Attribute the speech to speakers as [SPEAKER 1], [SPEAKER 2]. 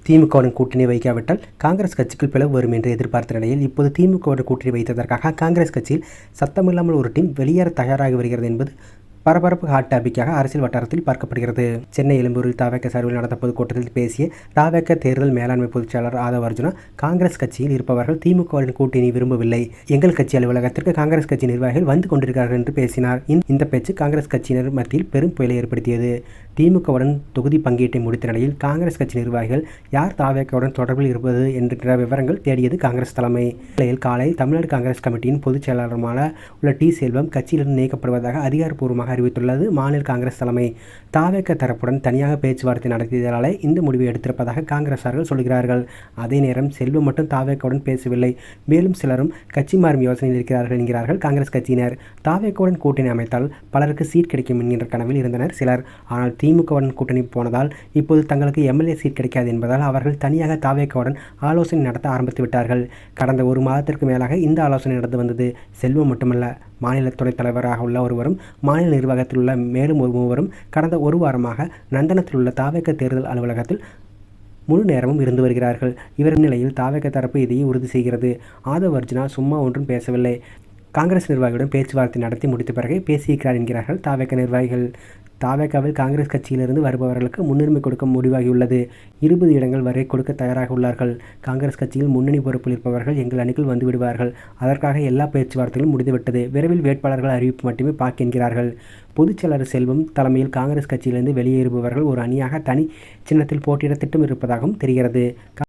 [SPEAKER 1] திமுகவுடன் கூட்டணி வைக்காவிட்டால் காங்கிரஸ் கட்சிக்குள் பிளவு வரும் என்று எதிர்பார்த்த நிலையில் இப்போது திமுகவுடன் கூட்டணி வைத்ததற்காக காங்கிரஸ் கட்சியில் சத்தமில்லாமல் ஒரு டீம் வெளியேற தயாராகி வருகிறது என்பது பரபரப்பு ஹாட் டாபிக்காக அரசியல் வட்டாரத்தில் பார்க்கப்படுகிறது. சென்னை எழும்பூரில் தாவேக சார்பில் நடந்த பொதுக்கூட்டத்தில் பேசிய தாவேக தேர்தல் மேலாண்மை பொதுச்செயலாளர் ஆதவ் அர்ஜுனா, காங்கிரஸ் கட்சியில் இருப்பவர்கள் திமுகவுடன் கூட்டணி விரும்பவில்லை, எங்கள் கட்சி அலுவலகத்திற்கு காங்கிரஸ் கட்சி நிர்வாகிகள் வந்து கொண்டிருக்கிறார்கள் என்று பேசினார். இந்த பேச்சு காங்கிரஸ் கட்சியினர் மத்தியில் பெரும் புயலை ஏற்படுத்தியது. திமுகவுடன் தொகுதி பங்கீட்டை முடித்த நிலையில் காங்கிரஸ் கட்சி நிர்வாகிகள் யார் தாவேகவுடன் தொடர்பில் இருப்பது என்ற விவரங்கள் தேடியது காங்கிரஸ் தலைமை. நிலையில் காலை தமிழ்நாடு காங்கிரஸ் கமிட்டியின் பொதுச் செயலாளருமான உள்ள டி. செல்வம் கட்சியிலிருந்து நீக்கப்படுவதாக அதிகாரப்பூர்வமாக அறிவித்துள்ளது மாநில காங்கிரஸ் தலைமை. தாவேக தரப்புடன் தனியாக பேச்சுவார்த்தை நடத்தியதாலே இந்த முடிவை எடுத்திருப்பதாக காங்கிரசார்கள் சொல்கிறார்கள். அதே நேரம் செல்வம் மட்டும் தாவேகவுடன் பேசவில்லை, மேலும் சிலரும் கட்சி மாறும் யோசனையில் இருக்கிறார்கள் என்கிறார்கள் காங்கிரஸ் கட்சியினர். தாவேகவுடன் கூட்டணி அமைத்தால் பலருக்கு சீட் கிடைக்கும் என்கின்ற கனவில் இருந்தனர் சிலர். ஆனால் திமுகவுடன் கூட்டணி போனதால் இப்போது தங்களுக்கு எம்எல்ஏ சீட் கிடைக்காது என்பதால் அவர்கள் தனியாக தாவேகவுடன் ஆலோசனை நடத்த ஆரம்பித்து விட்டார்கள். கடந்த ஒரு மாதத்திற்கு மேலாக இந்த ஆலோசனை நடந்து வந்தது. செல்வம் மட்டுமல்ல, மாநில துணைத் தலைவராக உள்ள ஒருவரும் மாநில நிர்வாகத்தில் உள்ள மேலும் ஒரு மூவரும் கடந்த ஒரு வாரமாக நந்தனத்தில் உள்ள தாவேக தேர்தல் அலுவலகத்தில் முழு நேரமும் இருந்து வருகிறார்கள். இவர் நிலையில் தாவேக தரப்பு இதையே உறுதி செய்கிறது. ஆதவ் அர்ஜுனா சும்மா ஒன்றும் பேசவில்லை, காங்கிரஸ் நிர்வாகிகளுடன் பேச்சுவார்த்தை நடத்தி முடித்த பிறகு பேசியிருக்கிறார் என்கிறார்கள் தாவேக நிர்வாகிகள். தாவேகாவில் காங்கிரஸ் கட்சியிலிருந்து வருபவர்களுக்கு முன்னுரிமை கொடுக்க முடிவாகியுள்ளது. 20 இடங்கள் வரை கொடுக்க தயாராக உள்ளார்கள். காங்கிரஸ் கட்சியில் முன்னணி பொறுப்பில் இருப்பவர்கள் எங்கள் அணிக்குள் வந்து விடுவார்கள். அதற்காக எல்லா பேச்சுவார்த்தைகளும் முடிந்துவிட்டது. விரைவில் வேட்பாளர்கள் அறிவிப்பு மட்டுமே பாக்கி என்கிறார்கள். பொதுச்செயலாளர் செல்வம் தலைமையில் காங்கிரஸ் கட்சியிலிருந்து வெளியேறுபவர்கள் ஒரு அணியாக தனி சின்னத்தில் போட்டியிட திட்டம் இருப்பதாகவும் தெரிகிறது.